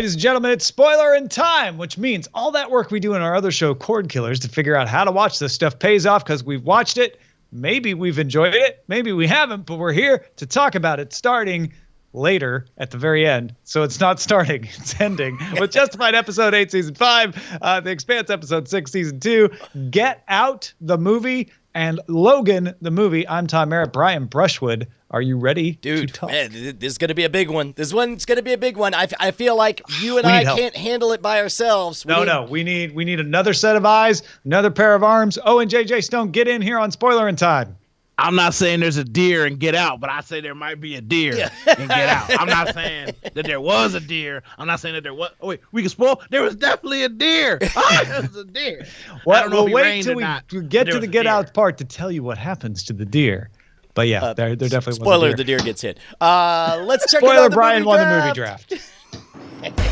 Ladies and gentlemen, it's Spoilerin time, which means all that work we do in our other show, Cordkillers, to figure out how to watch this stuff pays off because we've watched it. Maybe we've enjoyed it. Maybe we haven't, but we're here to talk about it starting later at the very end. So it's not starting, it's ending with Justified episode 8, season 5, The Expanse episode 6, season 2, Get Out, the movie, and Logan, the movie. I'm Tom Merritt, Brian Brushwood. Are you ready to talk? Man, this is going to be a big one. This one's going to be a big one. I feel like you and I can't handle it by ourselves. We need another set of eyes, another pair of arms. Owen, JJ Stone, get in here on Spoilerin time. I'm not saying there's a deer in Get Out, but I say there might be a deer in Get Out. I'm not saying that there was a deer. I'm not saying that there was. Oh, wait, we can spoil. There was definitely a deer. Oh, there was a deer. We'll wait till we get to the Get Out part to tell you what happens to the deer. But yeah, there definitely was a deer. Spoiler, the deer gets hit. Let's check Spoiler, out the Brian movie won draft. the movie draft.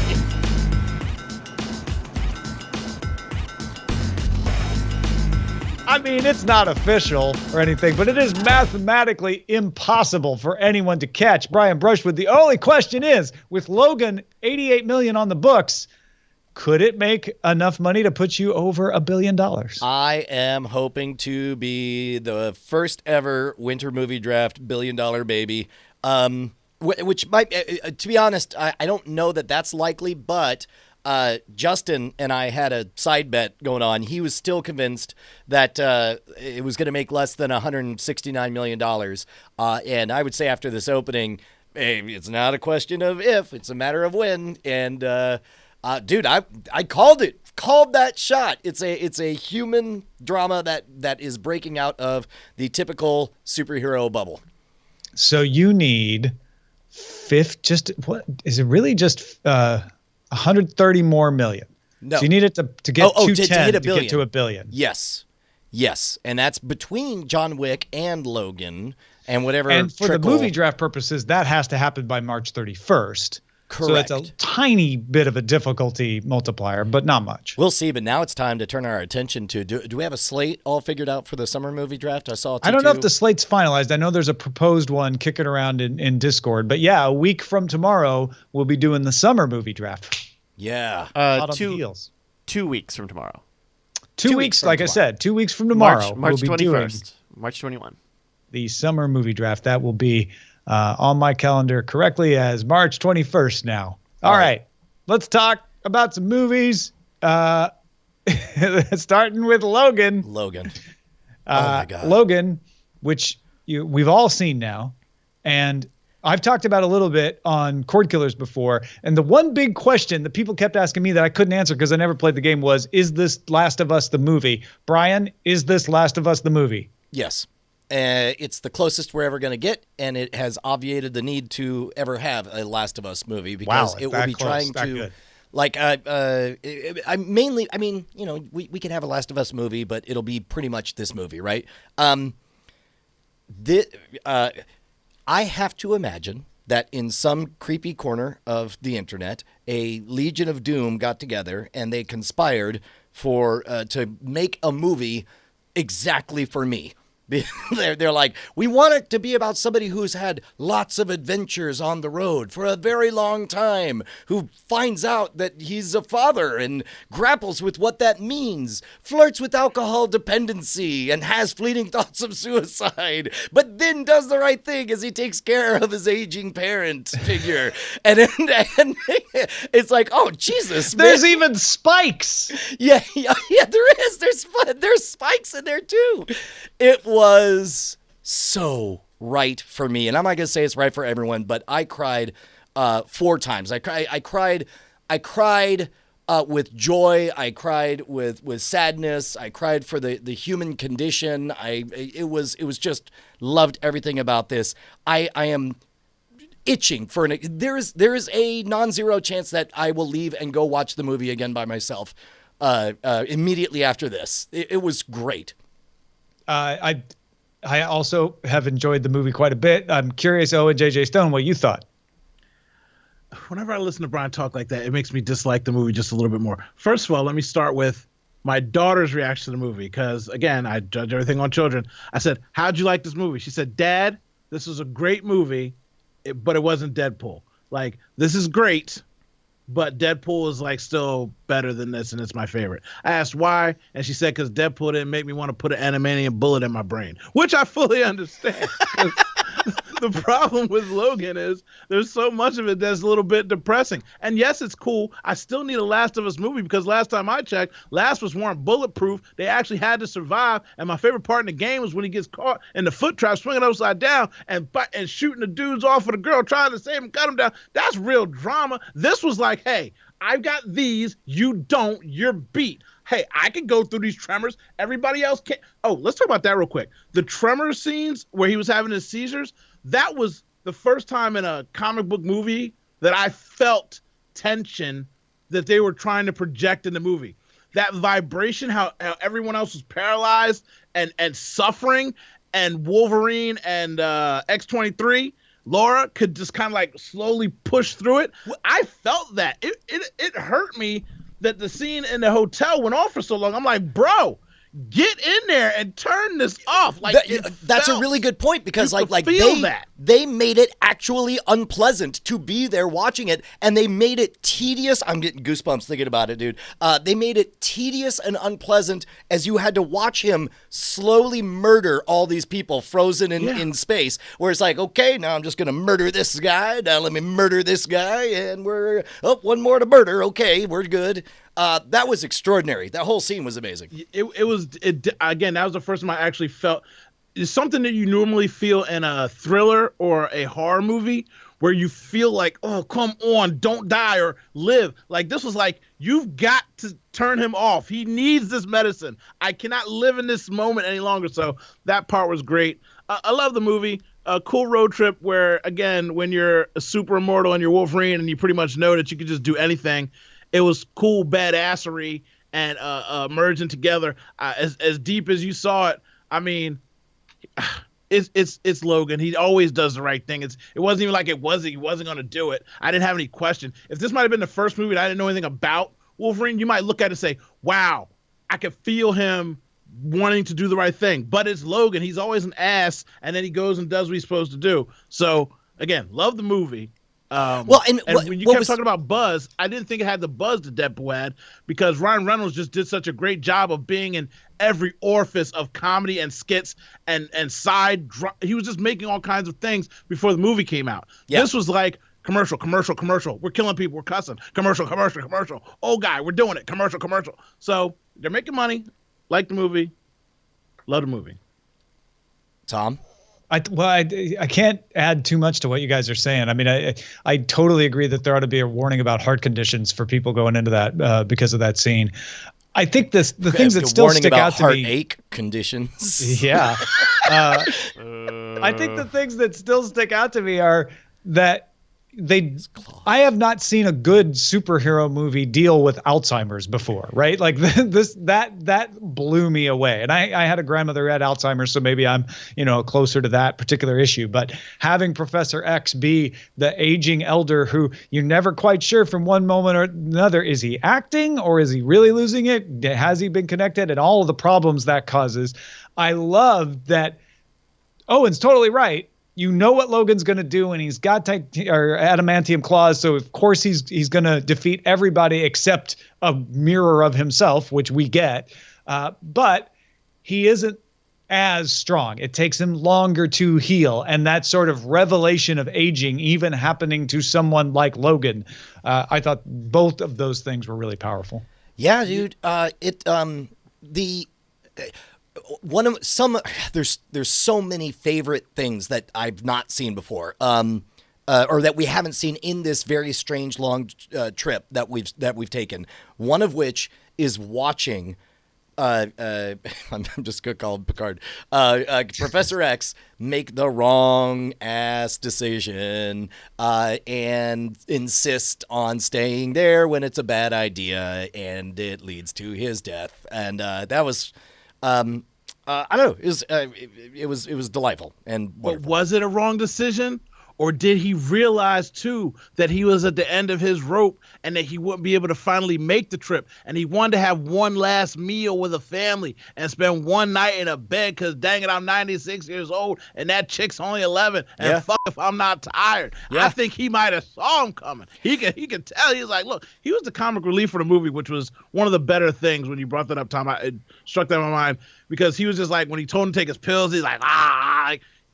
I mean, it's not official or anything, but it is mathematically impossible for anyone to catch Brian Brushwood. The only question is, with Logan, $88 million on the books, could it make enough money to put you over $1 billion? I am hoping to be the first ever winter movie draft $1 billion baby. Which might, to be honest, I don't know that that's likely, but Justin and I had a side bet going on. He was still convinced that it was going to make less than $169 million. And I would say after this opening, hey, it's not a question of if, it's a matter of when. And dude, I called it. Called that shot. It's a human drama that is breaking out of the typical superhero bubble. So you need what is it really just 130 more million? No. So you need it to get 210 to get to $1 billion. Yes. And that's between John Wick and Logan and whatever. And for the movie draft purposes, that has to happen by March 31st. Correct. So it's a tiny bit of a difficulty multiplier, but not much. We'll see, but now it's time to turn our attention to, do we have a slate all figured out for the summer movie draft? I don't know if the slate's finalized. I know there's a proposed one kicking around in Discord, but yeah, a week from tomorrow, we'll be doing the summer movie draft. Yeah. Hot on the heels. 2 weeks from tomorrow. Two weeks, like I said, 2 weeks from tomorrow. March we'll be 21st. March 21. The summer movie draft. That will be on my calendar correctly as March 21st now. All right. Let's talk about some movies. Starting with Logan. Oh, my God. Logan, which we've all seen now. And I've talked about a little bit on Cordkillers before. And the one big question that people kept asking me that I couldn't answer because I never played the game was, is this Last of Us the movie? Brian, is this Last of Us the movie? Yes. It's the closest we're ever going to get, and it has obviated the need to ever have a Last of Us movie because it will be trying to, like, I mean, you know, we can have a Last of Us movie, but it'll be pretty much this movie, right? I have to imagine that in some creepy corner of the internet, a Legion of Doom got together and they conspired to make a movie exactly for me. They're like, we want it to be about somebody who's had lots of adventures on the road for a very long time, who finds out that he's a father and grapples with what that means, flirts with alcohol dependency and has fleeting thoughts of suicide, but then does the right thing as he takes care of his aging parent figure. and it's like, oh, Jesus, There's man. even spikes. Yeah, there is. There's spikes in there too. It was so right for me, and I'm not gonna say it's right for everyone, but I cried 4 times. I cried with joy. I cried with sadness. I cried for the human condition. It was just loved everything about this. I am itching for there is a non-zero chance that I will leave and go watch the movie again by myself immediately after this. It was great. I also have enjoyed the movie quite a bit. I'm curious, Owen, JJ Stone, what you thought. Whenever I listen to Brian talk like that, it makes me dislike the movie just a little bit more. First of all, let me start with my daughter's reaction to the movie because, again, I judge everything on children. I said, how'd you like this movie? She said, Dad, this was a great movie, but it wasn't Deadpool. Like, this is great, but Deadpool is like still better than this, and it's my favorite. I asked why, and she said because Deadpool didn't make me want to put an adamantium bullet in my brain, which I fully understand. The problem with Logan is there's so much of it that's a little bit depressing. And yes, it's cool. I still need a Last of Us movie because last time I checked, Last of Us weren't bulletproof. They actually had to survive. And my favorite part in the game was when he gets caught in the foot trap, swinging upside down and shooting the dudes off of the girl, trying to save him, cut him down. That's real drama. This was like, hey, I've got these. You don't. You're beat. Hey, I can go through these tremors. Everybody else can't. Oh, let's talk about that real quick. The tremor scenes where he was having his seizures, that was the first time in a comic book movie that I felt tension that they were trying to project in the movie. That vibration, how everyone else was paralyzed and suffering, and Wolverine and X-23, Laura could just kind of like slowly push through it. I felt that. It hurt me that the scene in the hotel went on for so long. I'm like, bro, get in there and turn this off. Like that's a really good point because they made it actually unpleasant to be there watching it, and they made it tedious. I'm getting goosebumps thinking about it, dude. They made it tedious and unpleasant as you had to watch him slowly murder all these people frozen in space, where it's like, okay, now I'm just going to murder this guy. Now let me murder this guy, and we're, one more to murder. Okay, we're good. That was extraordinary. That whole scene was amazing. Again, that was the first time I actually felt it's something that you normally feel in a thriller or a horror movie where you feel like, oh, come on, don't die or live. Like this was like, you've got to turn him off. He needs this medicine. I cannot live in this moment any longer. So that part was great. I love the movie. A cool road trip where, again, when you're a super immortal and you're Wolverine and you pretty much know that you can just do anything, it was cool badassery and merging together. As deep as you saw it, I mean, it's Logan. He always does the right thing. It wasn't even like he wasn't going to do it. I didn't have any question. If this might have been the first movie that I didn't know anything about Wolverine, you might look at it and say, wow, I could feel him wanting to do the right thing. But it's Logan. He's always an ass, and then he goes and does what he's supposed to do. So, again, love the movie. And when you kept talking about buzz, I didn't think it had the buzz that Deadpool had because Ryan Reynolds just did such a great job of being in every orifice of comedy and skits and side. He was just making all kinds of things before the movie came out. Yeah. This was like commercial. We're killing people. We're cussing. Commercial. Oh, guy, we're doing it. Commercial. So they're making money. Like the movie. Love the movie. Tom? I can't add too much to what you guys are saying. I mean, I totally agree that there ought to be a warning about heart conditions for people going into that because of that scene. I think the things that still stick out to me. Heartache conditions. Yeah. I think the things that still stick out to me are that I have not seen a good superhero movie deal with Alzheimer's before, right? Like that blew me away. And I had a grandmother who had Alzheimer's, so maybe I'm, closer to that particular issue. But having Professor X be the aging elder who you're never quite sure from one moment or another, is he acting or is he really losing it? Has he been connected? And all of the problems that causes. I love that Owen's totally right. You know what Logan's going to do, and he's got adamantium claws, so of course he's going to defeat everybody except a mirror of himself, which we get. But he isn't as strong. It takes him longer to heal, and that sort of revelation of aging even happening to someone like Logan, I thought both of those things were really powerful. Yeah, dude. There's so many favorite things that I've not seen before, or that we haven't seen in this very strange long trip that we've taken. One of which is watching. I'm just gonna call him Picard. Professor X make the wrong ass decision and insist on staying there when it's a bad idea, and it leads to his death. And that was. I don't know. It was delightful and wonderful. But was it a wrong decision, Or did he realize too that he was at the end of his rope and that he wouldn't be able to finally make the trip? And he wanted to have one last meal with a family and spend one night in a bed because dang it, I'm 96 years old and that chick's only 11. And fuck if I'm not tired. I think he might have saw him coming. He could tell. He was like, look, he was the comic relief for the movie, which was one of the better things when you brought that up, Tom. It struck that in my mind because he was just like, when he told him to take his pills, he's like,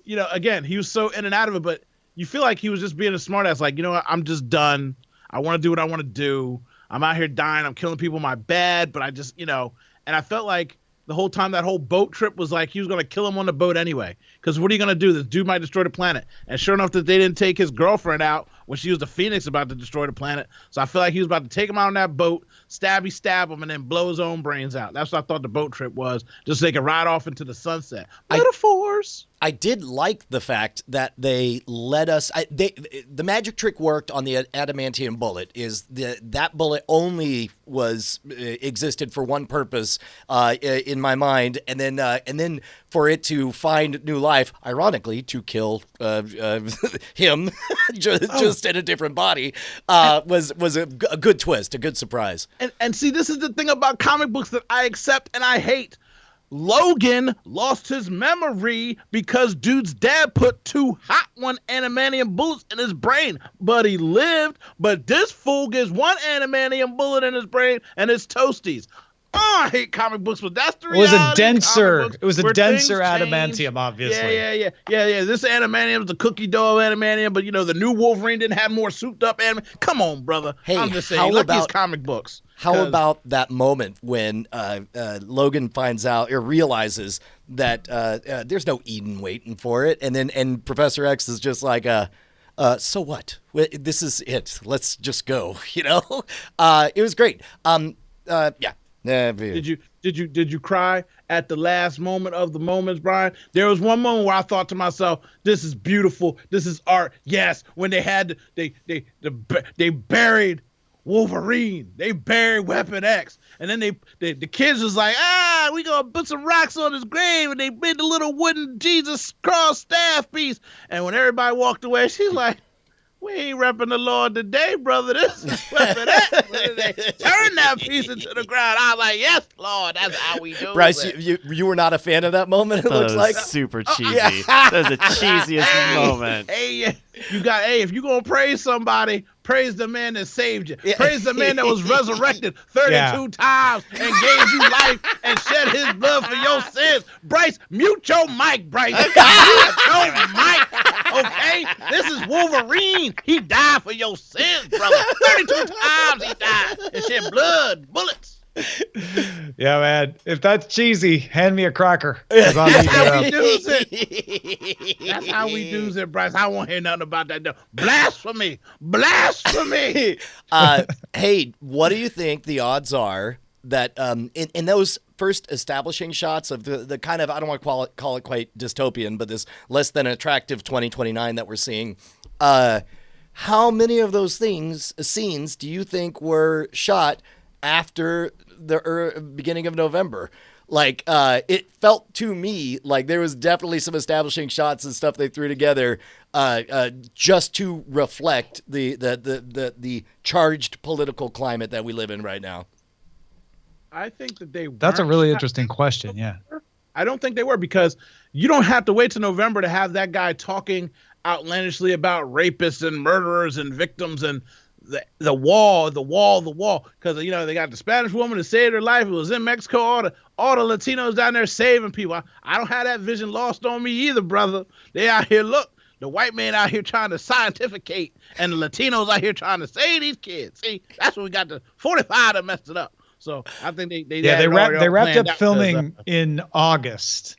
again, he was so in and out of it, but you feel like he was just being a smartass, like, you know what, I'm just done. I want to do what I want to do. I'm out here dying. I'm killing people in my bed, but I just, and I felt like the whole time that whole boat trip was like he was going to kill him on the boat anyway. Because what are you going to do? This dude might destroy the planet. And sure enough that they didn't take his girlfriend out when she was the Phoenix about to destroy the planet. So I feel like he was about to take him out on that boat, stab him, and then blow his own brains out. That's what I thought the boat trip was, just so they could ride off into the sunset. Metaphors. I did like the fact that they let us. The magic trick worked on the adamantium bullet. Is that bullet only existed for one purpose in my mind, and then for it to find new life, ironically, to kill him just in a different body was a good twist, a good surprise. And see, this is the thing about comic books that I accept and I hate. Logan lost his memory because dude's dad put 2 hot adamantium bullets in his brain, but he lived. But this fool gets 1 adamantium bullet in his brain and it's toasties. Oh, I hate comic books, but that's the reality. It was a denser adamantium, obviously. Yeah. This adamantium is the cookie dough adamantium, but the new Wolverine didn't have more souped up adamantium. Come on, brother. Hey, I'm just saying, look at these comic books. How about that moment when Logan finds out or realizes that there's no Eden waiting for it, and Professor X is just like, so what? This is it. Let's just go. It was great. Yeah. Did you cry at the last moment of the moments, Brian? There was one moment where I thought to myself, "This is beautiful. This is art." Yes, when they had they buried Wolverine, they buried Weapon X, and then the kids was like, we gonna put some rocks on his grave, and they made the little wooden Jesus cross staff piece. And when everybody walked away, she's like, we ain't repping the Lord today, brother. This is weapon X. Turn that piece into the ground. I was like, yes, Lord, that's how we do Bryce, it. you were not a fan of that moment, it looks like? Super cheesy. That was the cheesiest moment. Hey, if you going to praise somebody, praise the man that saved you. Yeah. Praise the man that was resurrected 32 times and gave you life and shed his blood for your sins. Bryce, mute your mic, Bryce. Mute your mic. Okay? This is Wolverine. He died for your sins, brother. 32 times he died and shed blood, bullets. Yeah, man. If that's cheesy, hand me a cracker. That's how we do it. That's how we do it, Bryce. I won't hear nothing about that. Blasphemy. Blasphemy. Hey, what do you think the odds are that in those first establishing shots of the kind of, I don't want to call it quite dystopian, but this less than attractive 2029 that we're seeing, how many of those scenes do you think were shot after the beginning of November? Like, it felt to me like there was definitely some establishing shots and stuff they threw together just to reflect the charged political climate that we live in right now. I think that they That's a really interesting question, yeah. I don't think they were, because you don't have to wait till November to have that guy talking outlandishly about rapists and murderers and victims and the wall. Because, they got the Spanish woman that saved her life. It was in Mexico. All the Latinos down there saving people. I don't have that vision lost on me either, brother. They out here, look. The white man out here trying to scientificate, and the Latinos out here trying to save these kids. See, that's what we got the 45 that messed it up. So I think they wrapped up filming in August.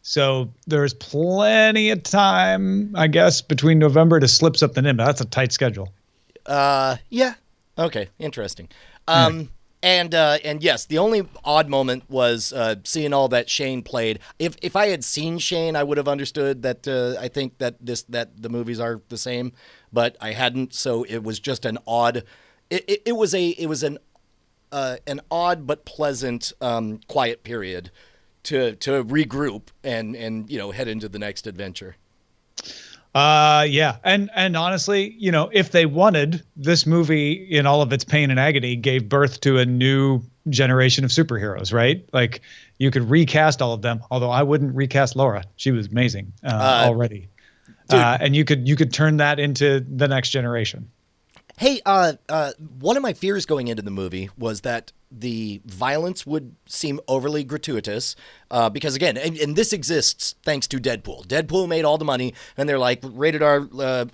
So there's plenty of time, I guess, between November to slip something in, but that's a tight schedule. Yeah. Okay. Interesting. And yes, the only odd moment was seeing all that Shane played. If I had seen Shane, I would have understood that. I think that the movies are the same, but I hadn't. So it was just an odd. It was an odd but pleasant quiet period to regroup and head into the next adventure. Yeah. And honestly, if they wanted, this movie in all of its pain and agony gave birth to a new generation of superheroes, right? Like you could recast all of them, although I wouldn't recast Laura. She was amazing already. And you could turn that into the next generation. Hey, one of my fears going into the movie was that the violence would seem overly gratuitous because, again, and this exists thanks to Deadpool. Deadpool made all the money, and they're like, rated R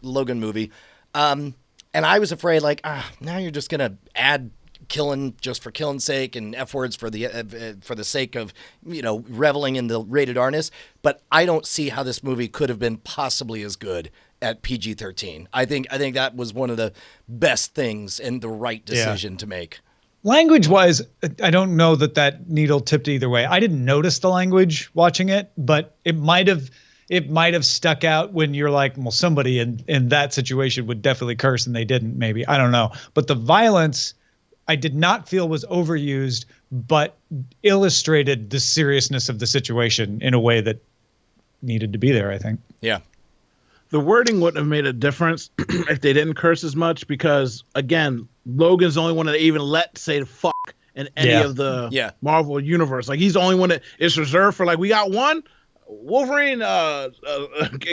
Logan movie. And I was afraid, like, now you're just going to add killing just for killing's sake and F words for the sake of, reveling in the rated R-ness. But I don't see how this movie could have been possibly as good at PG-13. I think that was one of the best things and the right decision to make. Language-wise, I don't know that needle tipped either way. I didn't notice the language watching it, but it might have stuck out when you're like, well, somebody in that situation would definitely curse and they didn't, maybe. I don't know. But the violence I did not feel was overused, but illustrated the seriousness of the situation in a way that needed to be there, I think. Yeah. The wording wouldn't have made a difference if they didn't curse as much because, again, Logan's the only one that even let say the fuck in any of the Marvel universe. Like, he's the only one that is reserved for, like, we got one Wolverine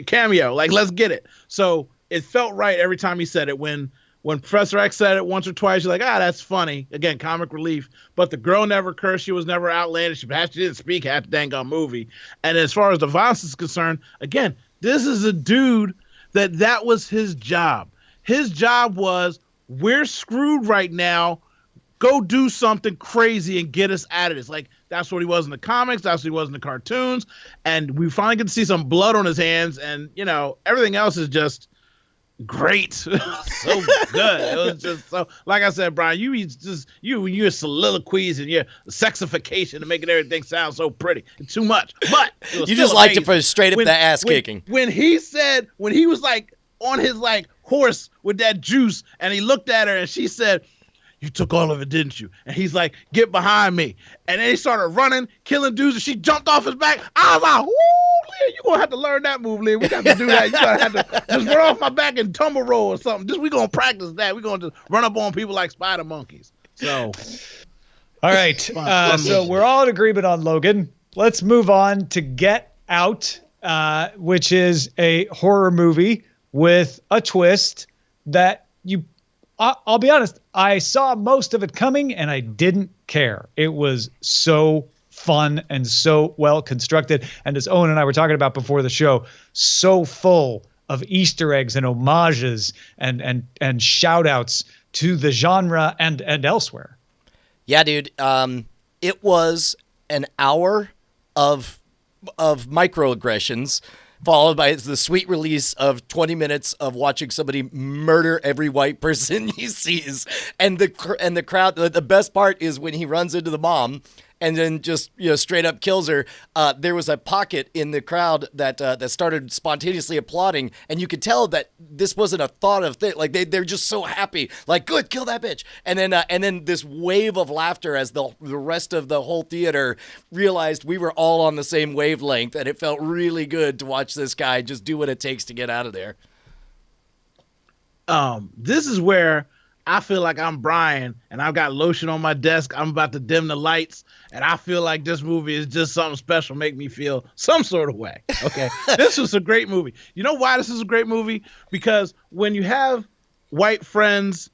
cameo. Like, let's get it. So it felt right every time he said it. When Professor X said it once or twice, you're like, that's funny. Again, comic relief. But the girl never cursed. She was never outlandish. She didn't speak half the dang on movie. And as far as the violence is concerned, again, this is a dude that was his job. His job was, we're screwed right now. Go do something crazy and get us out of this. Like, that's what he was in the comics. That's what he was in the cartoons. And we finally get to see some blood on his hands. And, everything else is just great. So good. It was just so, like I said, Brian, your soliloquies and your sexification and making everything sound so pretty. It's too much. But you just liked it for straight up the ass kicking. When he was like on his like horse with that juice and he looked at her and she said, "You took all of it, didn't you?" And he's like, "Get behind me." And then he started running, killing dudes, and she jumped off his back. I was like, "Woo, Leah, you're going to have to learn that move, Leah. We got to do that. You're going to have to just run off my back and tumble roll or something. We're going to practice that. We're going to just run up on people like spider monkeys." So, all right. So we're all in agreement on Logan. Let's move on to Get Out, which is a horror movie with a twist that I'll be honest, I saw most of it coming and I didn't care. It was so fun and so well constructed. And as Owen and I were talking about before the show, so full of Easter eggs and homages and shout outs to the genre and elsewhere. Yeah, dude. It was an hour of microaggressions, followed by the sweet release of 20 minutes of watching somebody murder every white person he sees. And the crowd, the best part is when he runs into the mom and then just straight up kills her. There was a pocket in the crowd that started spontaneously applauding, and you could tell that this wasn't a thought of thing. Like they're just so happy, like, good, kill that bitch. And then this wave of laughter as the rest of the whole theater realized we were all on the same wavelength, and it felt really good to watch this guy just do what it takes to get out of there. This is where I feel like I'm Brian and I've got lotion on my desk. I'm about to dim the lights and I feel like this movie is just something special, make me feel some sort of way. Okay. This was a great movie. You know why this is a great movie? Because when you have white friends,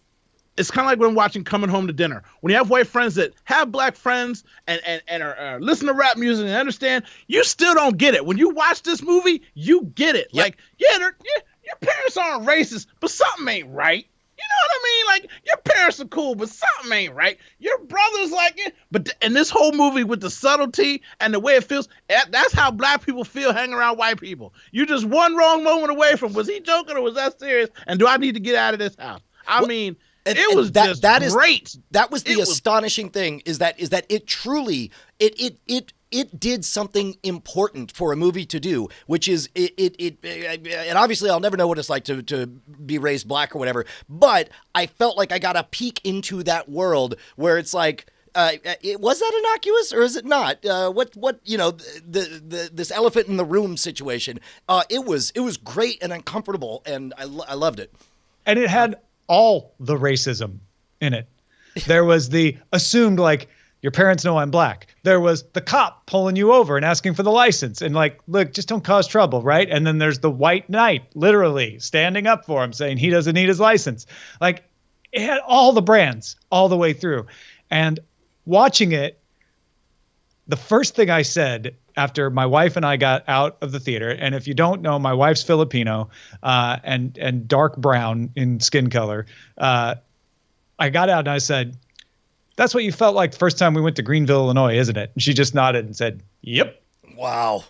it's kind of like when watching Coming Home to Dinner. When you have white friends that have black friends and are listen to rap music and understand, you still don't get it. When you watch this movie, you get it. Yep. Like, your parents aren't racist, but something ain't right. You know what I mean? Like, your parents are cool, but something ain't right. Your brother's like it. But in this whole movie with the subtlety and the way it feels, that's how black people feel hanging around white people. You just one wrong moment away from, was he joking or was that serious? And do I need to get out of this house? I mean, it was just great. That was the astonishing thing is that it truly, it did something important for a movie to do, which is and obviously I'll never know what it's like to be raised black or whatever, but I felt like I got a peek into that world where it's like, Was that innocuous or is it not? What this elephant in the room situation? It was great and uncomfortable, and I loved it. And it had all the racism in it. There was the assumed, like, your parents know I'm black. There was the cop pulling you over and asking for the license and like, look, just don't cause trouble, right? And then there's the white knight literally standing up for him saying he doesn't need his license. Like, it had all the brands all the way through. And watching it, the first thing I said after my wife and I got out of the theater, and if you don't know, my wife's Filipino and dark brown in skin color, I got out and I said, that's what you felt like the first time we went to Greenville, Illinois, isn't it? And she just nodded and said, yep. Wow.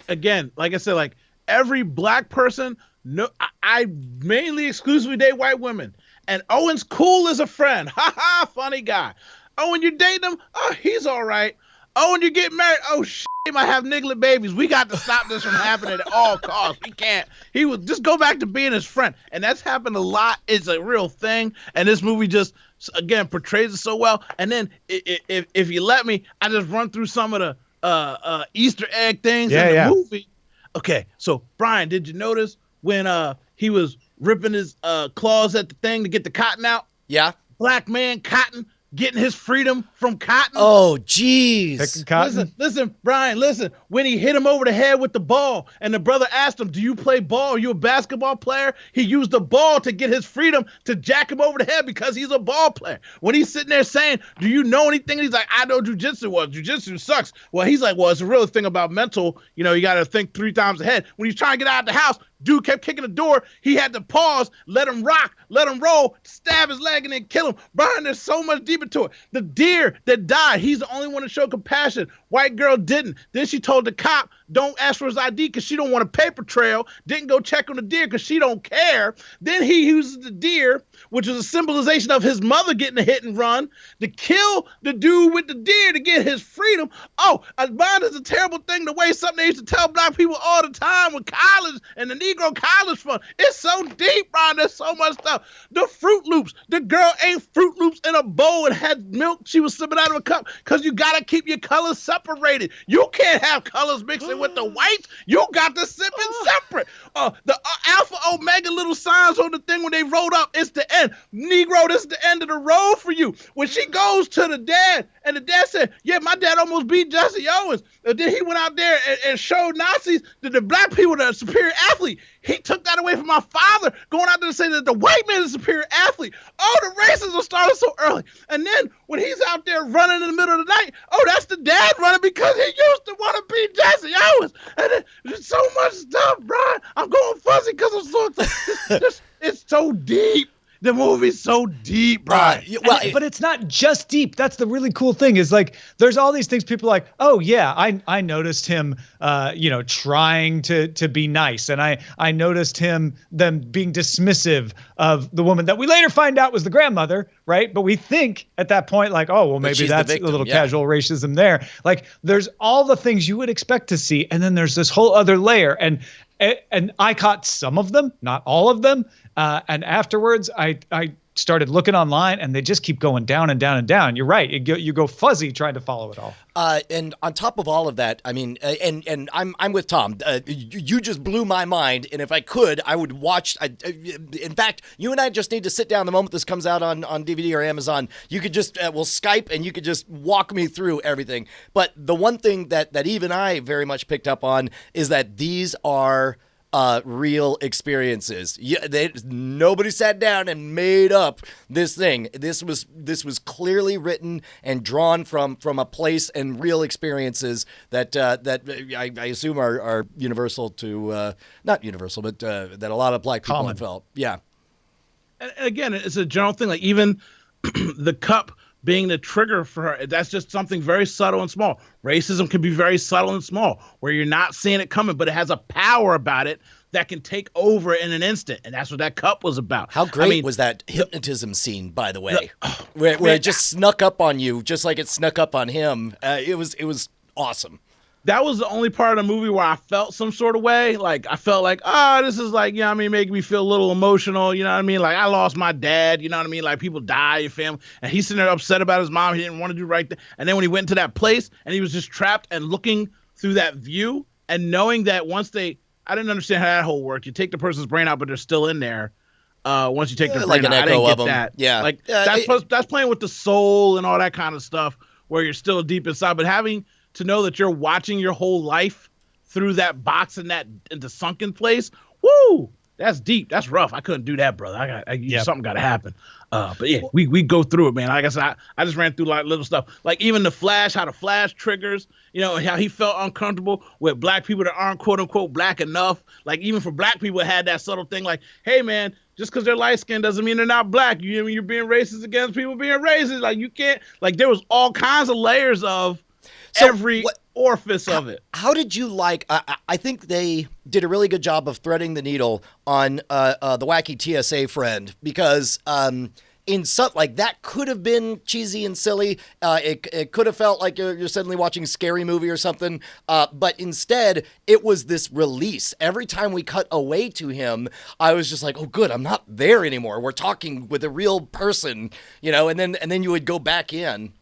Again, like I said, like every black person, no, I mainly exclusively date white women. And Owen's cool as a friend. Ha ha, funny guy. Owen, you're dating him? Oh, he's all right. Owen, you're getting married? Oh, shit, he might have niggling babies. We got to stop this from happening at all costs. We can't. He would just go back to being his friend. And that's happened a lot. It's a real thing. And this movie just, again, portrays it so well. And then if you let me, I just run through some of the Easter egg things in the movie. Okay, so Brian, did you notice when he was ripping his claws at the thing to get the cotton out? Yeah. Black man, cotton, getting his freedom from cotton. Oh, jeez. Picking cotton. Listen, Brian, listen. When he hit him over the head with the ball and the brother asked him, do you play ball? Are you a basketball player? He used the ball to get his freedom to jack him over the head because he's a ball player. When he's sitting there saying, do you know anything? He's like, I know jujitsu. Well, jujitsu sucks. Well, he's like, well, it's a real thing about mental. You know, you got to think 3 times ahead. When he's trying to get out of the house, dude kept kicking the door. He had to pause, let him rock, let him roll, stab his leg, and then kill him. Brian, there's so much deeper to it. The deer that died, he's the only one to show compassion. White girl didn't. Then she told the cop, don't ask for his ID because she don't want a paper trail. Didn't go check on the deer because she don't care. Then he uses the deer, which is a symbolization of his mother getting a hit and run, to kill the dude with the deer to get his freedom. Oh, mine is a terrible thing, the way something they used to tell black people all the time with college and the Negro college fund. It's so deep, Brian. There's so much stuff. The Fruit Loops. The girl ate Fruit Loops in a bowl and had milk she was sipping out of a cup because you got to keep your colors separated. You can't have colors mixing with the whites. You got to sip it separate. The alpha omega little signs on the thing when they rolled up, it's the end. Negro, this is the end of the road for you. When she goes to the dad, and the dad said, yeah, my dad almost beat Jesse Owens. And then he went out there and showed Nazis that the black people are the superior athlete. He took that away from my father, going out there to say that the white man is a superior athlete. Oh, the racism started so early. And then when he's out there running in the middle of the night, oh, that's the dad running because he used to want to beat Jesse Owens. And then, there's so much stuff, Brian. I'm going fuzzy because I'm so excited. It's so deep. The movie's so deep, Brian. But it's not just deep. That's the really cool thing is like, there's all these things people are like, oh yeah, I noticed him, trying to be nice. And I noticed them being dismissive of the woman that we later find out was the grandmother. Right. But we think at that point, like, oh, well, maybe that's a little casual racism there. Like there's all the things you would expect to see. And then there's this whole other layer. And I caught some of them, not all of them. And afterwards, I started looking online, and they just keep going down and down and down. You're right. You go fuzzy trying to follow it all. And on top of all of that, I mean, and I'm with Tom. You just blew my mind. And if I could, I would watch. In fact, you and I just need to sit down the moment this comes out on DVD or Amazon. You could just we'll Skype, and you could just walk me through everything. But the one thing that even I very much picked up on is that these are real experiences. Nobody sat down and made up this thing. This was clearly written and drawn from a place and real experiences that I assume are universal to not universal, but that a lot of black people have felt. Yeah. And again, it's a general thing. Like even the cup being the trigger for her, that's just something very subtle and small. Racism can be very subtle and small, where you're not seeing it coming, but it has a power about it that can take over in an instant, and that's what that cup was about. How great was that hypnotism scene, by the way, where it just snuck up on you, just like it snuck up on him. It was awesome. that was the only part of the movie where I felt some sort of way. Like, I felt like, this is like, making me feel a little emotional. You know what I mean? Like, I lost my dad. You know what I mean? Like, people die, your family. And he's sitting there upset about his mom. He didn't want to do right there. And then when he went into that place and he was just trapped and looking through that view and knowing that I didn't understand how that whole worked. You take the person's brain out, but they're still in there. Once you take their brain out, I didn't get that. Yeah. Like, that's playing with the soul and all that kind of stuff where you're still deep inside. But having to know that you're watching your whole life through that box and into sunken place, woo, that's deep. That's rough. I couldn't do that, brother. Something got to happen. But yeah, we go through it, man. Like I said, I just ran through like little stuff, like even the Flash, how the Flash triggers, how he felt uncomfortable with black people that aren't quote unquote black enough. Like even for black people, it had that subtle thing, like, hey man, just because they're light skinned doesn't mean they're not black. You're being racist against people being racist. Like you can't. Like there was all kinds of layers of every orifice of it. How did you like? I think they did a really good job of threading the needle on the wacky TSA friend because in some like that could have been cheesy and silly. It could have felt like you're suddenly watching a scary movie or something. But instead, it was this release. Every time we cut away to him, I was just like, oh, good, I'm not there anymore. We're talking with a real person, and then you would go back in.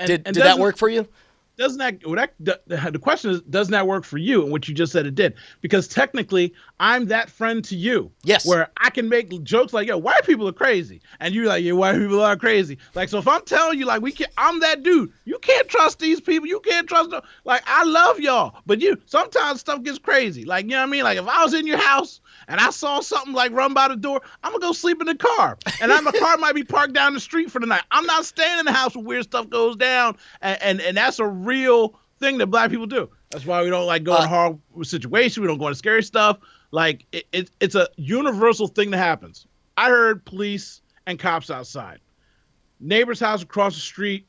Did that work for you? The question is, doesn't that work for you? And what you just said it did, because technically I'm that friend to you. Yes. Where I can make jokes like, yo, white people are crazy. And you're like, yeah, white people are crazy. Like, so if I'm telling you, like, I'm that dude, you can't trust these people. You can't trust them. Like, I love y'all, but sometimes stuff gets crazy. Like, you know what I mean? Like if I was in your house and I saw something like run by the door, I'm gonna go sleep in the car. And my car might be parked down the street for the night. I'm not staying in the house where weird stuff goes down. And that's a real thing that black people do. That's why we don't like go in hard situations. We don't go into scary stuff. Like it's a universal thing that happens. I heard police and cops outside. Neighbor's house across the street.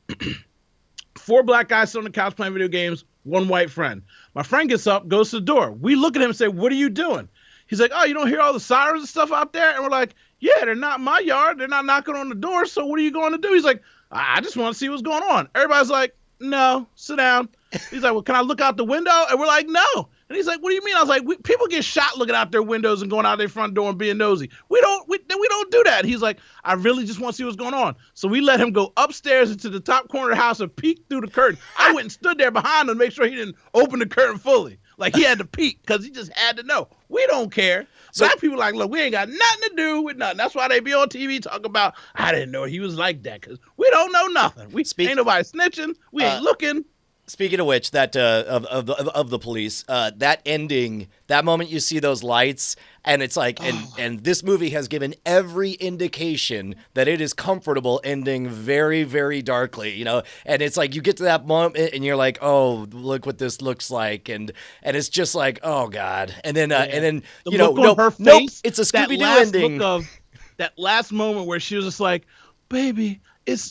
4 black guys sit on the couch playing video games. 1 white friend. My friend gets up, goes to the door. We look at him and say, "What are you doing?" He's like, "Oh, you don't hear all the sirens and stuff out there?" And we're like, "Yeah, they're not in my yard. They're not knocking on the door. So what are you going to do?" He's like, "I just want to see what's going on." Everybody's like, "No, sit down." He's like, "Well, can I look out the window?" And we're like, "No." And he's like, "What do you mean?" I was like, "People get shot looking out their windows and going out their front door and being nosy. We don't do that." He's like, "I really just want to see what's going on." So we let him go upstairs into the top corner of the house and peek through the curtain. I went and stood there behind him to make sure he didn't open the curtain fully. Like he had to peek because he just had to know. We don't care. Black people like, look, we ain't got nothing to do with nothing. That's why they be on TV talking about, I didn't know he was like that, because we don't know nothing. Ain't nobody snitching. We ain't looking. Speaking of which, that of the police, that ending, that moment you see those lights, and it's like, and this movie has given every indication that it is comfortable ending very, very darkly, and it's like you get to that moment and you're like, oh, look what this looks like, and it's just like, oh god, and then the look on her face, it's a Scooby-Doo ending. Look of that last moment where she was just like, baby.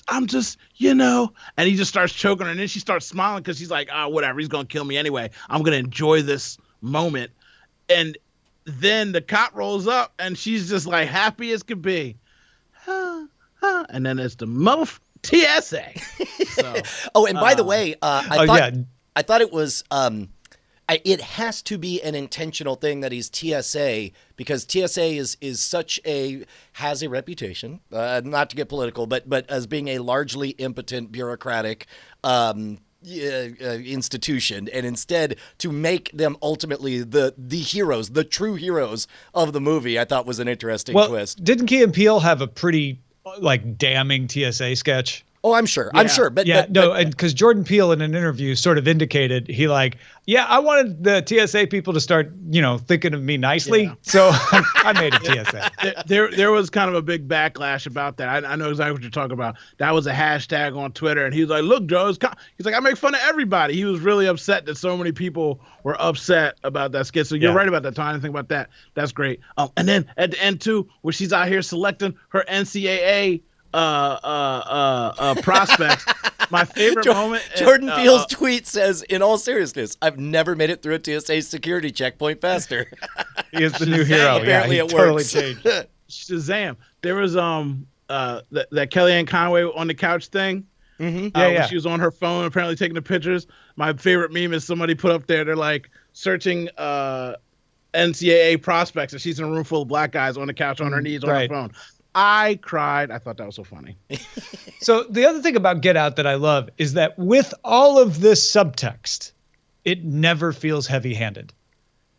I'm just, and he just starts choking her, and then she starts smiling because she's like, whatever, he's going to kill me anyway. I'm going to enjoy this moment. And then the cop rolls up, and she's just like happy as could be. And then it's the mother TSA. So, and by the way, I thought it was... it has to be an intentional thing that he's TSA, because TSA has a reputation, not to get political, but as being a largely impotent bureaucratic institution, and instead to make them ultimately the heroes, the true heroes of the movie, I thought was an interesting twist. Didn't Key and Peele have a pretty damning TSA sketch? Oh, I'm sure. But and because Jordan Peele in an interview sort of indicated I wanted the TSA people to start, thinking of me nicely. So I made a TSA. There was kind of a big backlash about that. I know exactly what you're talking about. That was a hashtag on Twitter, and he was like, "Look, Joe," he's like, "I make fun of everybody." He was really upset that so many people were upset about that skit. So you're right about that, Tom. I didn't think about that. That's great. And then at the end too, where she's out here selecting her NCAA prospects. My favorite moment. Jordan Peele's tweet says, "In all seriousness, I've never made it through a TSA security checkpoint faster." He is the new hero. Apparently, it totally works. Changed. Shazam! There was that Kellyanne Conway on the couch thing. Mm-hmm. When she was on her phone, apparently taking the pictures. My favorite meme is somebody put up there. They're like searching NCAA prospects, and she's in a room full of black guys on the couch on her knees on her phone. I cried. I thought that was so funny. So the other thing about Get Out that I love is that with all of this subtext, it never feels heavy-handed.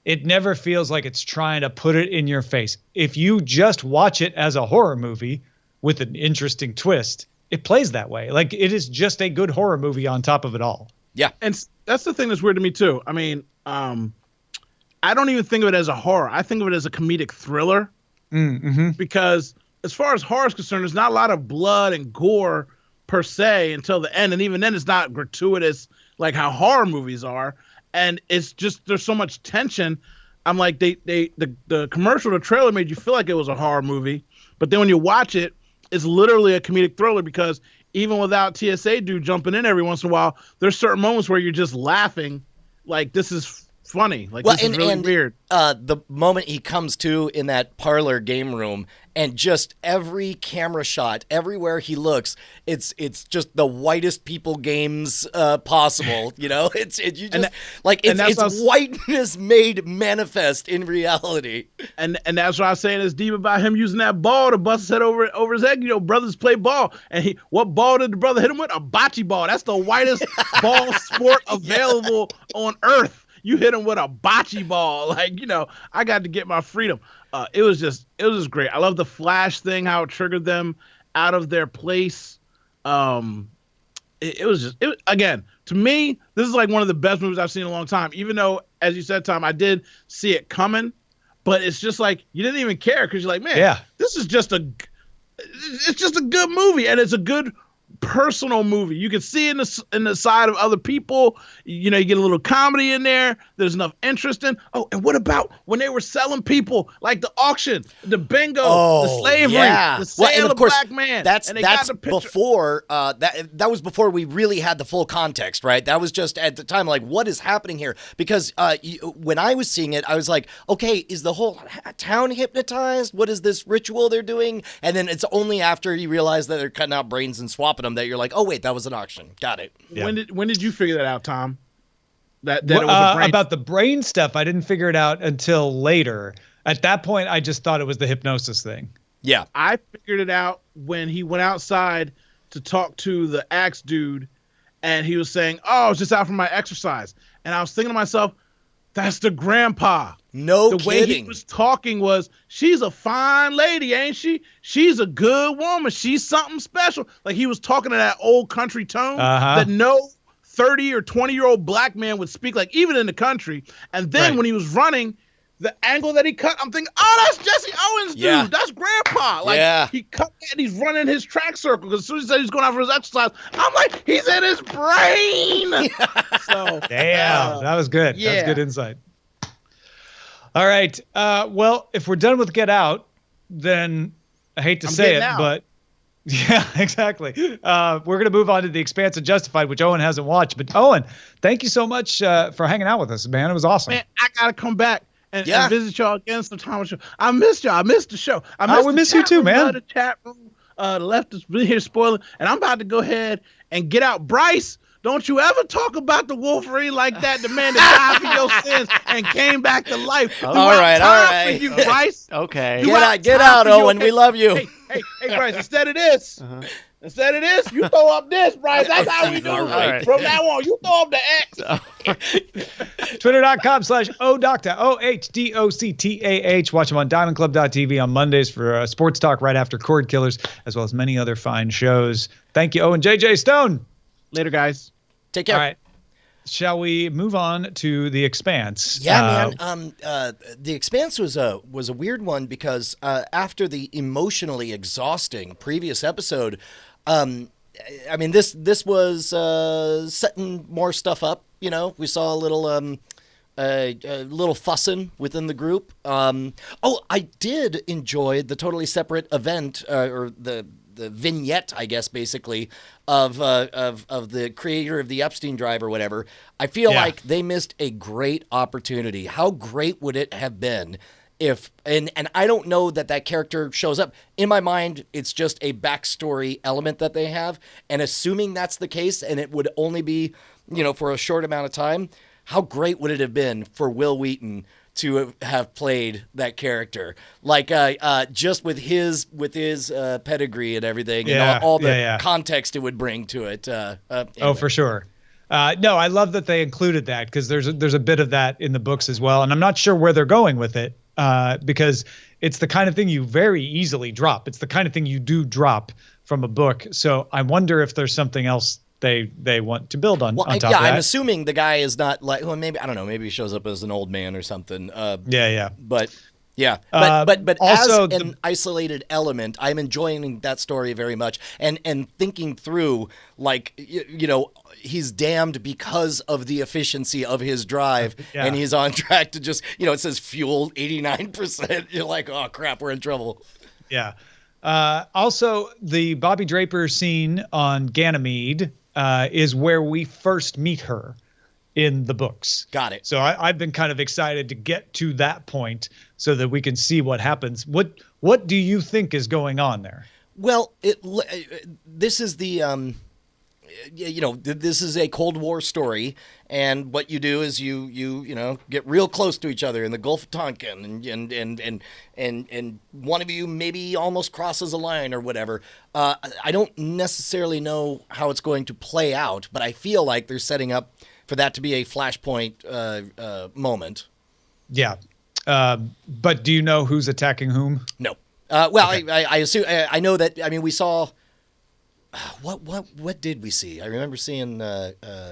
It never feels like it's trying to put it in your face. If you just watch it as a horror movie with an interesting twist, it plays that way. Like, it is just a good horror movie on top of it all. Yeah. And that's the thing that's weird to me, too. I mean, I don't even think of it as a horror. I think of it as a comedic thriller. Mm-hmm. Because as far as horror is concerned, there's not a lot of blood and gore per se until the end. And even then, it's not gratuitous like how horror movies are. And it's just, there's so much tension. I'm like, the commercial, the trailer made you feel like it was a horror movie. But then when you watch it, it's literally a comedic thriller, because even without TSA dude jumping in every once in a while, there's certain moments where you're just laughing like this is funny. Like, this is really weird. The moment he comes to in that parlor game room, and just every camera shot, everywhere he looks, it's just the whitest people games possible. You know, it's whiteness made manifest in reality. And that's what I was saying is deep about him using that ball to bust his head over his head. You know, brothers play ball, and what ball did the brother hit him with? A bocce ball. That's the whitest ball sport available on earth. You hit him with a bocce ball. Like, you know, I got to get my freedom. It was just great. I love the flash thing, how it triggered them out of their place. Again, to me, this is like one of the best movies I've seen in a long time. Even though, as you said, Tom, I did see it coming, but it's just like, you didn't even care, because you're like, man, this is just it's just a good movie, and it's a good personal movie. You can see in the side of other people. You know, you get a little comedy in there. There's enough interest in. Oh, and what about when they were selling people, like the auction, the bingo, the slavery, the sale of black man? That's before that was before we really had the full context, right? That was just at the time, like, what is happening here? Because when I was seeing it, I was like, okay, is the whole town hypnotized? What is this ritual they're doing? And then it's only after you realize that they're cutting out brains and swapping them that you're like, oh wait, that was an auction. Got it. Yeah. When did you figure that out, Tom? That it was a brain? About the brain stuff, I didn't figure it out until later. At that point, I just thought it was the hypnosis thing. Yeah. I figured it out when he went outside to talk to the axe dude, and he was saying, oh, I was just out for my exercise. And I was thinking to myself, that's the grandpa. The way he was talking was, she's a fine lady, ain't she? She's a good woman. She's something special. Like, he was talking to that old country tone that no 30 or 20-year-old black man would speak like, even in the country. And then when he was running, the angle that he cut, I'm thinking, oh, that's Jesse Owens' dude. Yeah. That's grandpa. Like, he cut and he's running his track circle, because as soon as he said he's going out for his exercise, I'm like, he's in his brain. So, damn, that was good. Yeah. That's good insight. All right. Well, if we're done with Get Out, then I hate to say it, but yeah, exactly. We're going to move on to The Expanse and Justified, which Owen hasn't watched. But Owen, thank you so much for hanging out with us, man. It was awesome. Man, I got to come back and visit y'all again sometime. I missed y'all. I missed the show. We miss you too, man. The chat room left us here spoiling. And I'm about to go ahead and get out. Bryce, don't you ever talk about the Wolverine like that, the man that died for your sins and came back to life. All right. For you, Bryce. Okay. Get out, Owen. We love you. Hey, Bryce, instead of this, you throw up this, Bryce. That's how we do it. Right. From now on, you throw up the X. Twitter.com/ODocta, OHDOCTAH. Watch them on DiamondClub.tv on Mondays for sports talk right after Cordkillers, as well as many other fine shows. Thank you, Owen. JJ Stone. Later, guys. Take care. All right. Shall we move on to The Expanse? Yeah, man. The Expanse was a weird one, because after the emotionally exhausting previous episode, I mean, this was setting more stuff up. You know, we saw a little fussing within the group. I did enjoy the totally separate event, or the vignette, I guess, basically, of the creator of the Epstein Drive or whatever. I feel like they missed a great opportunity. How great would it have been and I don't know that character shows up. In my mind, it's just a backstory element that they have. And assuming that's the case, and it would only be, for a short amount of time, how great would it have been for Will Wheaton to have played that character, like just with his pedigree and everything, and all the context it would bring to it. Anyway. Oh, for sure. No, I love that they included that, because there's a bit of that in the books as well, and I'm not sure where they're going with it, because it's the kind of thing you very easily drop. It's the kind of thing you do drop from a book. So I wonder if there's something else they want to build on top of that. I'm assuming the guy is not like, well, maybe, I don't know, maybe he shows up as an old man or something. But yeah, but also as an isolated element, I'm enjoying that story very much, and thinking through, like, he's damned because of the efficiency of his drive, and he's on track to just, it says fuel 89%. You're like, oh crap, we're in trouble. Yeah. Also, the Bobby Draper scene on Ganymede is where we first meet her in the books. Got it. So I've been kind of excited to get to that point so that we can see what happens. What do you think is going on there? Well, this is the this is a Cold War story, and what you do is you get real close to each other in the Gulf of Tonkin, and one of you maybe almost crosses a line or whatever. I don't necessarily know how it's going to play out, but I feel like they're setting up for that to be a flashpoint moment. Yeah. But do you know who's attacking whom? No. Okay. I assume, I know that, we saw, what did we see? I remember seeing,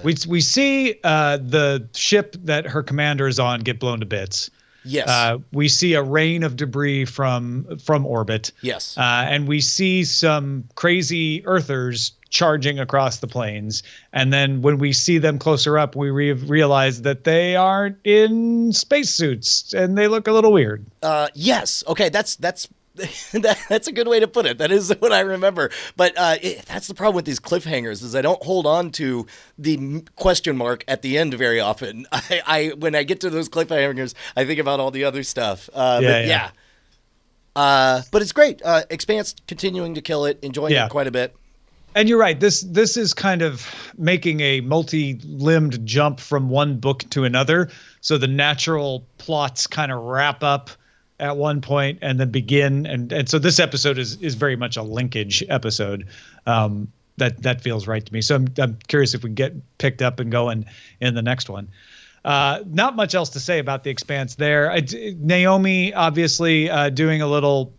we see, the ship that her commander is on get blown to bits. Yes. We see a rain of debris from orbit. Yes. And we see some crazy Earthers charging across the plains. And then when we see them closer up, we realize that they aren't in spacesuits and they look a little weird. Yes. Okay. That's a good way to put it. That is what I remember. But that's the problem with these cliffhangers, is I don't hold on to the question mark at the end very often. When I get to those cliffhangers, I think about all the other stuff. But it's great. Expanse continuing to kill it, enjoying it quite a bit. And you're right. This is kind of making a multi-limbed jump from one book to another. So the natural plots kind of wrap up at one point and then begin. And so this episode is very much a linkage episode. That feels right to me. So I'm curious if we get picked up and going in the next one. Not much else to say about the Expanse there. Naomi obviously doing a little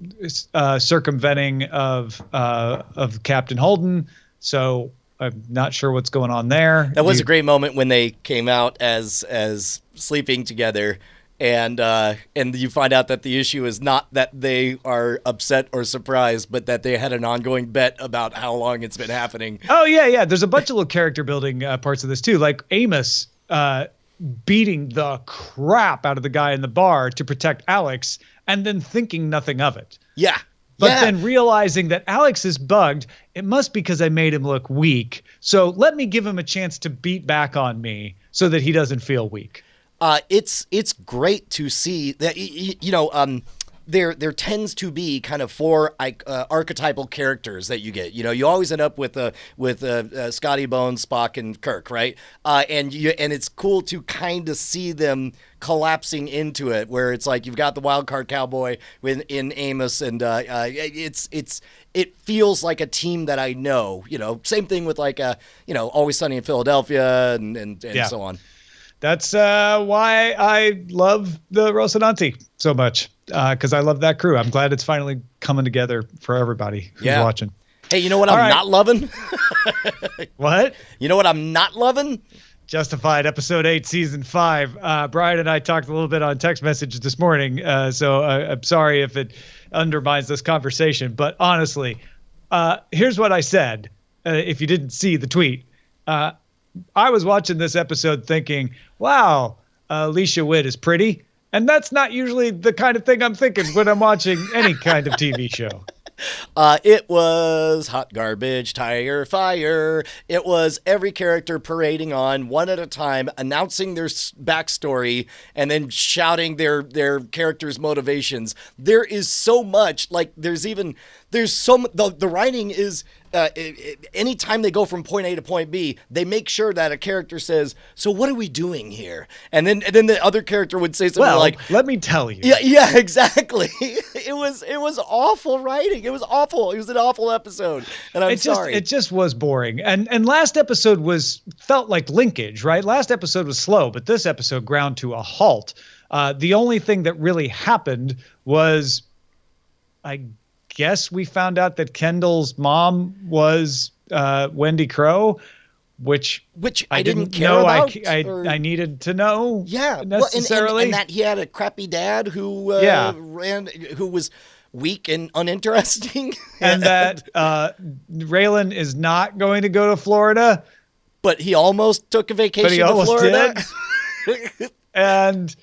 circumventing of Captain Holden. So I'm not sure what's going on there. That was a great moment when they came out as sleeping together. And you find out that the issue is not that they are upset or surprised, but that they had an ongoing bet about how long it's been happening. Oh, yeah. There's a bunch of little character building parts of this, too. Like Amos beating the crap out of the guy in the bar to protect Alex and then thinking nothing of it. Yeah. But then realizing that Alex is bugged, it must be because I made him look weak. So let me give him a chance to beat back on me so that he doesn't feel weak. It's great to see that, there tends to be kind of four archetypal characters that you get. You always end up with Scotty, Bones, Spock, and Kirk, right? And it's cool to kind of see them collapsing into it, where it's like you've got the wild card cowboy in Amos, and it feels like a team that I know. Same thing with Always Sunny in Philadelphia and so on. That's why I love the Rocinante so much, because I love that crew. I'm glad it's finally coming together for everybody who's watching. Hey, you know what I'm not loving? What? You know what I'm not loving? Justified, episode 8, season 5. Brian and I talked a little bit on text message this morning, so I'm sorry if it undermines this conversation. But honestly, here's what I said, if you didn't see the tweet. I was watching this episode thinking, wow, Alicia Witt is pretty. And that's not usually the kind of thing I'm thinking when I'm watching any kind of TV show. It was hot garbage, tire fire. It was every character parading on one at a time, announcing their backstory, and then shouting their characters' motivations. There is so much. Like the writing is. Anytime they go from point A to point B, they make sure that a character says, "So what are we doing here?" And then the other character would say something like, "Let me tell you." Yeah, exactly. It was awful writing. It was awful. It was an awful episode, and I'm sorry. It just was boring. And last episode felt like linkage, right? Last episode was slow, but this episode ground to a halt. The only thing that really happened was, I guess we found out that Kendall's mom was Wendy Crow, which I didn't care know about. I needed to know. Yeah, necessarily, well, and that he had a crappy dad who was weak and uninteresting, and that Raylan is not going to go to Florida, but he almost took a vacation to Florida. Did. And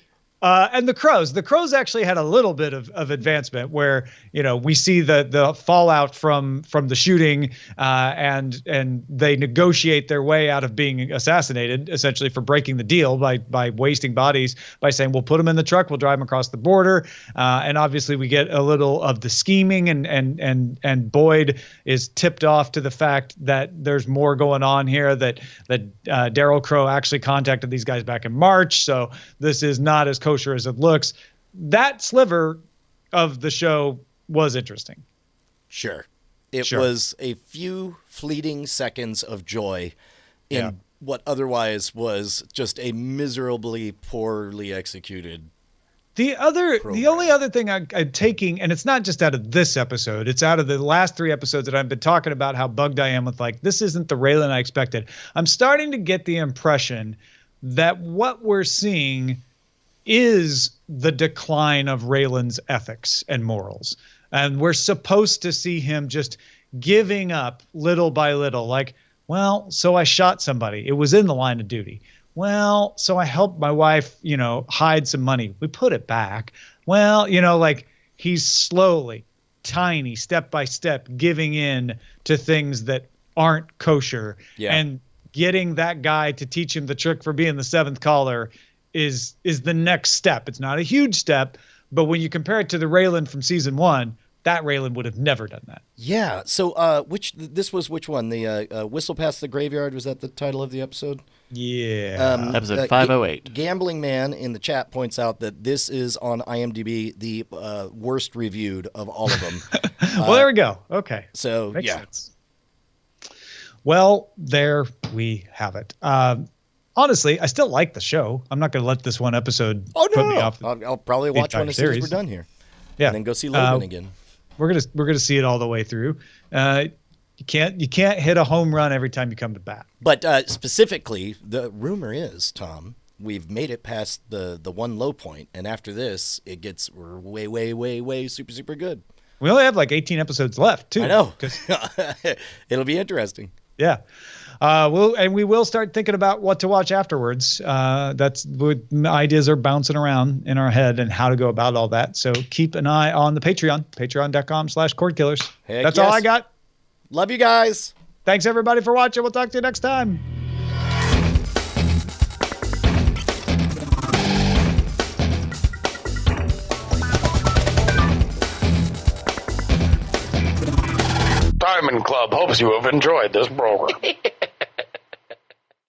the Crows actually had a little bit of advancement where, we see the fallout from the shooting, and they negotiate their way out of being assassinated, essentially for breaking the deal by wasting bodies, by saying, we'll put them in the truck, we'll drive them across the border. And obviously we get a little of the scheming, and Boyd is tipped off to the fact that there's more going on here, that Daryl Crow actually contacted these guys back in March. So this is not as kosher as it looks. That sliver of the show was interesting. Sure. It was a few fleeting seconds of joy in what otherwise was just a miserably poorly executed program. The only other thing I'm taking, and it's not just out of this episode, it's out of the last 3 episodes that I've been talking about how bugged I am with, like, this isn't the Raylan I expected. I'm starting to get the impression that what we're seeing is the decline of Raylan's ethics and morals. And we're supposed to see him just giving up little by little. Like, well, so I shot somebody. It was in the line of duty. Well, so I helped my wife, hide some money. We put it back. Well, like, he's slowly, tiny, step by step, giving in to things that aren't kosher. Yeah. And getting that guy to teach him the trick for being the 7th caller is the next step. It's not a huge step, but when you compare it to the Raylan from season 1, that Raylan would have never done that. Yeah. So this was which one? The Whistle Past the Graveyard, was that the title of the episode? Yeah. Episode 508. Gambling Man in the chat points out that this is on IMDb the worst reviewed of all of them. Well, there we go. Okay. So makes sense. Well, there we have it. Honestly, I still like the show. I'm not going to let this one episode put me off. I'll probably watch one as soon as we're done here. Yeah, and then go see Logan again. We're gonna see it all the way through. You can't hit a home run every time you come to bat. But specifically, the rumor is, Tom, we've made it past the one low point, and after this, it gets way super good. We only have like 18 episodes left, too. I know. It'll be interesting. Yeah. We will start thinking about what to watch afterwards. That's what ideas are bouncing around in our head and how to go about all that. So keep an eye on the patreon.com/Cordkillers. That's all I got. Love you guys. Thanks everybody for watching. We'll talk to you next time. Diamond Club hopes you have enjoyed this program.